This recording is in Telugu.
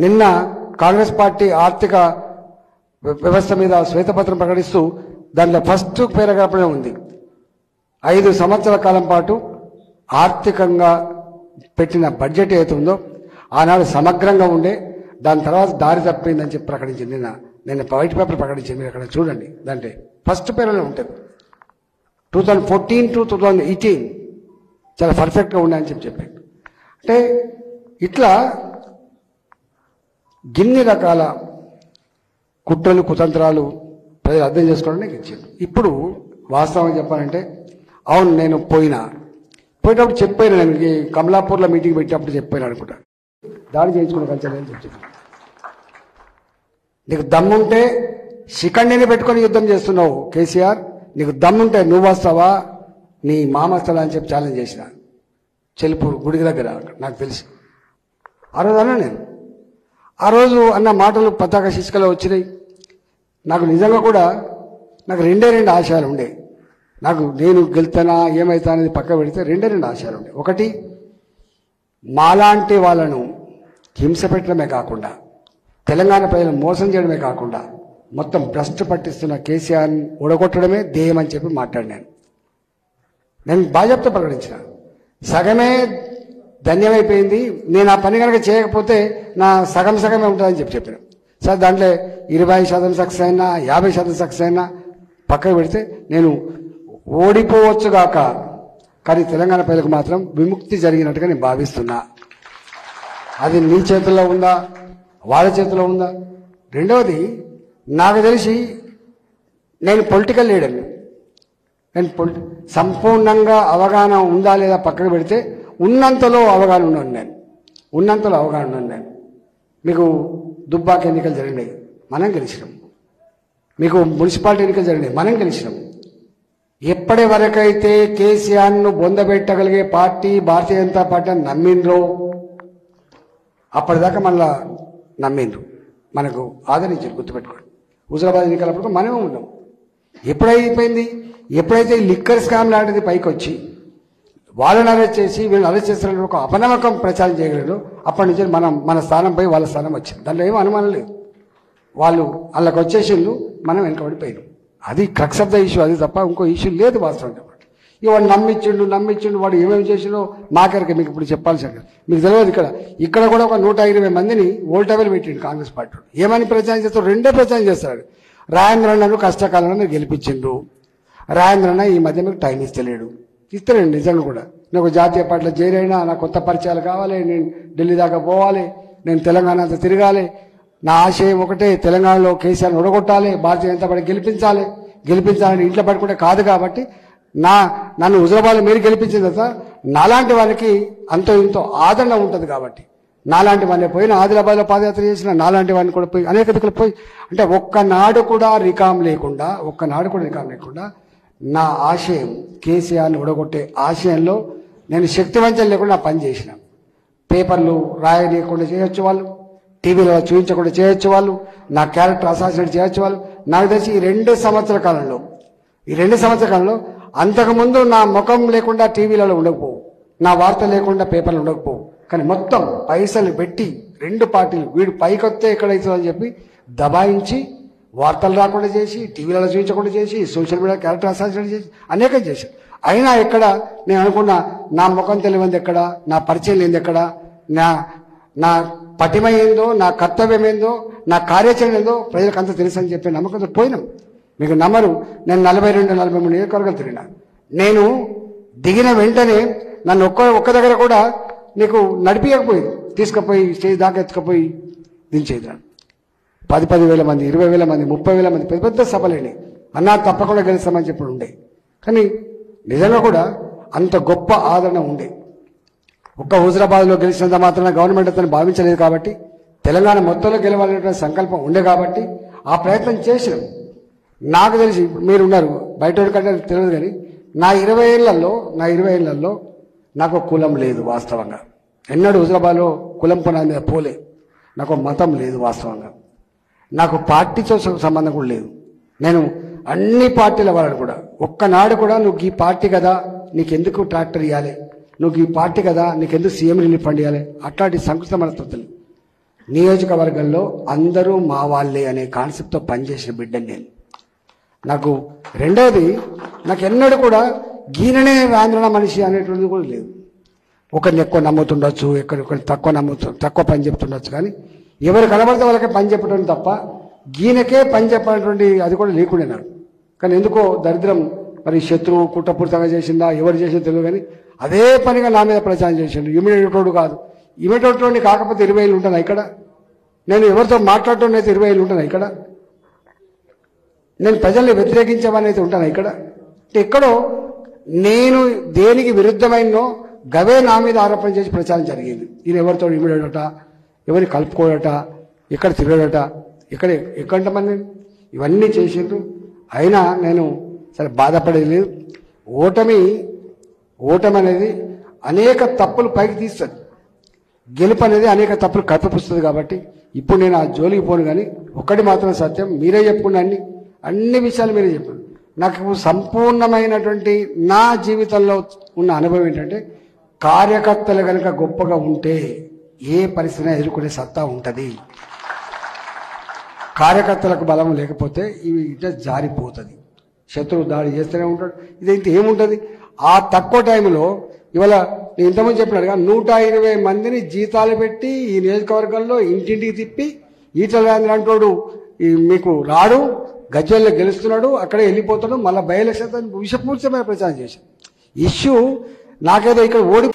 నిన్న కాంగ్రెస్ పార్టీ ఆర్థిక వ్యవస్థ మీద శ్వేతపత్రం ప్రకటిస్తూ దాంట్లో ఫస్ట్ పారాగ్రాఫ్లో ఉంది 5 సంవత్సరాల కాలం పాటు ఆర్థికంగా పెట్టిన బడ్జెట్ ఏదైతే ఉందో ఆనాడు సమగ్రంగా ఉండే దాని తర్వాత దారి తప్పిందని చెప్పి ప్రకటించింది. నిన్న వైట్ పేపర్ ప్రకటించింది. మీరు అక్కడ చూడండి, దాంట్లో ఫస్ట్ పేరులో ఉంటుంది 2014 to 2018 చాలా పర్ఫెక్ట్గా ఉన్నాయని చెప్పారు. అంటే ఇట్లా గిన్ని రకాల కుట్రలు కుతంత్రాలు ప్రజలు అర్థం చేసుకోవడానికి ఇచ్చారు. ఇప్పుడు వాస్తవం చెప్పాలంటే అవును, నేను పోయేటప్పుడు చెప్పాను, నేను ఈ కమలాపూర్లో మీటింగ్ పెట్టేటప్పుడు చెప్పాను అనుకుంటా, దాడి చేయించుకున్న కలిసి అని చెప్పాను. నీకు దమ్ముంటే శిఖండిని పెట్టుకొని యుద్ధం చేస్తున్నావు కేసీఆర్, నీకు దమ్ముంటే నువ్వు వస్తావా నీ మామ వస్తావా అని చెప్పి ఛాలెంజ్ చేసిన చెల్పూరు గుడికి దగ్గర. నాకు తెలిసి ఆ రోజు అన్నా నేను, ఆ రోజు అన్న మాటలు పతాక శీర్షికలో వచ్చినాయి. నాకు నిజంగా కూడా నాకు రెండే ఆశయాలు ఉండే. నేను గెలుతానా ఏమైతా అనేది పక్క పెడితే రెండే ఆశయాలు ఉండే. ఒకటి, మాలాంటి వాళ్ళను హింస పెట్టడమే కాకుండా తెలంగాణ ప్రజలను మోసం చేయడమే కాకుండా మొత్తం భ్రష్టు పట్టిస్తున్న కేసీఆర్ని ఓడగొట్టడమే ధ్యేయం అని చెప్పి మాట్లాడినాను. నేను బాధ్యత ప్రకటించిన, సగమే ధన్యమైపోయింది, నేను ఆ పని కనుక చేయకపోతే నా సగమే ఉంటుందని చెప్పాను. సార్ దాంట్లో 20% సక్సెస్ అయినా 50% సక్సెస్ అయినా పక్కకు పెడితే నేను ఓడిపోవచ్చుగాక, కానీ తెలంగాణ ప్రజలకు మాత్రం విముక్తి జరిగినట్టుగా నేను భావిస్తున్నా. అది నీ చేతుల్లో ఉందా వాళ్ళ చేతిలో ఉందా? రెండవది, నాకు తెలిసి నేను పొలిటికల్ లీడర్ని, నేను సంపూర్ణంగా అవగాహన ఉందా లేదా పక్కకు పెడితే ఉన్నంతలో అవగాహన ఉన్నాను నేను. మీకు దుబ్బాక ఎన్నికలు జరిగినాయి, మనం గెలిచినాం. మీకు మున్సిపాలిటీ ఎన్నికలు జరిగినాయి, మనం గెలిచినాం. ఎప్పటి వరకైతే కేసీఆర్ను బొందబెట్టగలిగే పార్టీ భారతీయ జనతా పార్టీ అని నమ్మిండ్రో అప్పటిదాకా మళ్ళా నమ్మిండ్రు, మనకు ఆదరించారు. గుర్తుపెట్టుకోండి, హుజరాబాద్ ఎన్నికలప్పుడు మనమే ఉన్నాం. ఎప్పుడైతే లిక్కర్ స్కామ్ లాంటిది పైకి వచ్చి వాళ్ళని అరెస్ట్ చేసి వీళ్ళని అరెస్ట్ చేస్తున్న ఒక అపనమ్మకం ప్రచారం చేయగలరు, అప్పటి నుంచి మన స్థానం పోయి వాళ్ళ స్థానం వచ్చింది. దాంట్లో ఏమీ అనుమానం లేదు. వాళ్ళు వాళ్ళకి వచ్చేసిండ్రు, మనం వెనకబడిపోయినాం. అది క్రక్స్ ఆఫ్ ద ఇష్యూ, అది తప్ప ఇంకో ఇష్యూ లేదు వాస్తవం చెప్పండి. వాడు నమ్మించిండు వాడు ఏమేమి చేసిండో మాకెరకే. మీకు ఇప్పుడు చెప్పాల్సి మీకు తెలియదు. ఇక్కడ కూడా ఒక 120 మందిని ఓల్టేబుల్ పెట్టిండు కాంగ్రెస్ పార్టీ. ఏమని ప్రచారం చేస్తాడు? రెండే ప్రచారం చేస్తాడు. రాజేంద్రన్నను కష్టకాలంలో మీరు గెలిపించిండ్రు, రాజేంద్రన్న ఈ మధ్య మీకు టైం ఇస్తలేడు నిజంగా కూడా. నేను జాతీయ పార్టీలో చేరైనా, నాకు కొత్త పరిచయాలు కావాలి, నేను ఢిల్లీ దాకా పోవాలి, నేను తెలంగాణ అంతా తిరగాలి, నా ఆశయం ఒకటే, తెలంగాణలో కేసీఆర్ని ఓడగొట్టాలి, భారతీయ జనతా పార్టీ గెలిపించాలని ఇంట్లో పడుకుంటే కాదు. కాబట్టి నన్ను హుజరాబాద్లో మీరు గెలిపించిన తర్వాత నాలాంటి వాళ్ళకి అంతో ఇంతో ఆదరణ ఉంటుంది. కాబట్టి నాలాంటి వాడిని పోయిన ఆదిలాబాద్లో పాదయాత్ర చేసిన నాలాంటి వాడిని కూడా పోయి అనేక దిక్కులు పోయి, అంటే ఒక్కనాడు కూడా రికాం లేకుండా నా ఆశయం కేసీఆర్ని ఓడగొట్టే ఆశయంలో నేను శక్తివంచన లేకుండా పని చేసిన. పేపర్లు రాయలేకుండా చేయొచ్చు వాళ్ళు, టీవీలో చూపించకుండా చేయొచ్చు వాళ్ళు, నా క్యారెక్టర్ అసాసినేట్ చేయొచ్చు వాళ్ళు. నాకు తెలిసి ఈ 2 సంవత్సరాల కాలంలో అంతకుముందు నా ముఖం లేకుండా టీవీలలో ఉండకపోవు, నా వార్త లేకుండా పేపర్లు ఉండకపోవు. కానీ మొత్తం పైసలు పెట్టి 2 పార్టీలు వీడు పైకొస్తే ఎక్కడైతుందని చెప్పి దబాయించి వార్తలు రాకుండా చేసి, టీవీలలో చూపించకుండా చేసి, సోషల్ మీడియా క్యారెక్టర్ అసాసినేట్ చేసి అనేకం చేశారు. అయినా ఎక్కడ నేను అనుకున్నా నా ముఖం తెలియదు ఎక్కడ, నా పరిచయం లేనిది ఎక్కడ, నా పటిమ ఏందో, నా కర్తవ్యం ఏందో, నా కార్యాచరణ ఏందో ప్రజలకు అంత తెలుసు అని చెప్పి నమ్మకంతో పోయినాం. మీకు నమ్మరు, నేను 42-43 నియోజకవర్గాలు తిరిగినా. నేను దిగిన వెంటనే నన్ను ఒక్క దగ్గర కూడా నీకు నడిపించకపోయింది, తీసుకుపోయి స్టేజ్ దాకా ఎత్తుకుపోయి దించేది. 10,000 మంది, 20,000 మంది, 30,000 మంది పెద్ద సభలేని అన్నా తప్పకుండా గెలుస్తామని చెప్పి ఉండే. కానీ నిజంగా కూడా అంత గొప్ప ఆదరణ ఉండే. ఒక్క హుజరాబాద్లో గెలిచినంత మాత్రాన గవర్నమెంట్ అతను భావించలేదు. కాబట్టి తెలంగాణ మొత్తంలో గెలవాలనేటువంటి సంకల్పం ఉండే కాబట్టి ఆ ప్రయత్నం చేసినాం. నాకు తెలిసి మీరున్నారు బయట కంటే తెలియదు, కానీ నా 20 ఏళ్లలో నాకు కులం లేదు వాస్తవంగా. ఎన్నడూ హుజరాబాద్లో కులం పునాది మీద పోలే. నాకు మతం లేదు వాస్తవంగా. నాకు పార్టీతో సంబంధం కూడా లేదు. నేను అన్ని పార్టీల వాళ్ళని కూడా ఒక్కనాడు కూడా నువ్వు ఈ పార్టీ కదా నీకెందుకు ట్రాక్టర్ ఇవ్వాలి, నువ్వు ఈ పార్టీ కదా నీకెందుకు సీఎం రిలీఫ్ ఫండ్ ఇవ్వాలి, అట్లాంటి సంకుచిత మనస్తత్వం. నియోజకవర్గంలో అందరూ మా వాళ్ళే అనే కాన్సెప్ట్తో పనిచేసిన బిడ్డని నేను. నాకు రెండవది, నాకు ఎన్నడూ కూడా గీననే ఆంధ్ర మనిషి అనేటువంటిది కూడా లేదు. ఒకరిని ఎక్కువ నమ్ముతుండొచ్చు, ఎక్కడొకరు తక్కువ పని చెప్తుండొచ్చు, కానీ ఎవరు కనబడితే వాళ్ళకే పని చెప్పడం తప్ప గీనకే పని చెప్పినటువంటి అది కూడా లేకుండే నాకు. కానీ ఎందుకో దరిద్రం, మరి శత్రువు కుట్రపూర్తంగా చేసిందా ఎవరు చేసిందో తెలియదు, కానీ అదే పనిగా నా మీద ప్రచారం చేసిండు. ఇమిడియటోడు కాదు, ఇమిడియటోడిని కాకపోతే 20 ఏళ్ళు ఉంటాను ఇక్కడ. నేను ఎవరితో మాట్లాడటం అయితే 20 ఏళ్ళు ఉంటాను ఇక్కడ. నేను ప్రజల్ని వ్యతిరేకించేవాడిని అయితే ఉంటాను ఇక్కడ. ఎక్కడో నేను దేనికి విరుద్ధమైనో గవే నా మీద ఆరోపణ చేసి ప్రచారం జరిగింది. ఈయన ఎవరితో ఇమిడట, ఎవరిని కలుపుకోడట, ఎక్కడ తిరగడట, ఎక్కడ మంది ఇవన్నీ చేసిండ్రు. అయినా నేను సరే బాధపడేది లేదు. ఓటమి అనేది అనేక తప్పులు పైకి తీస్తుంది, గెలుపు అనేది అనేక తప్పులు కప్పిపుస్తుంది. కాబట్టి ఇప్పుడు నేను ఆ జోలికి పోను. కానీ ఒక్కటి మాత్రం సత్యం, మీరే చెప్పుకున్న అన్ని విషయాలు మీరే చెప్పారు. నాకు సంపూర్ణమైనటువంటి నా జీవితంలో ఉన్న అనుభవం ఏంటంటే, కార్యకర్తలు కనుక గొప్పగా ఉంటే ఏ పరిస్థితిని ఎదుర్కొనే సత్తా ఉంటుంది. కార్యకర్తలకు బలం లేకపోతే ఇవి ఇట జారిపోతుంది. శత్రువు దాడి చేస్తూనే ఉంటాడు. ఇది ఏముంటుంది ఆ తక్కువ టైంలో. ఇవాళ నేను ఇంతమంది చెప్పినట్టుగా 120 మందిని జీతాలు పెట్టి ఈ నియోజకవర్గంలో ఇంటింటికి తిప్పి ఈటల రాజేంద్ర అంటోడు మీకు రాడు, గజ్వేల్లో గెలుస్తున్నాడు, అక్కడే వెళ్ళిపోతాడు, మళ్ళీ బై ఎలక్షన్ విషపూరితమైన ప్రచారం చేశాడు. ఇష్యూ నాకేదో ఇక్కడ ఓడి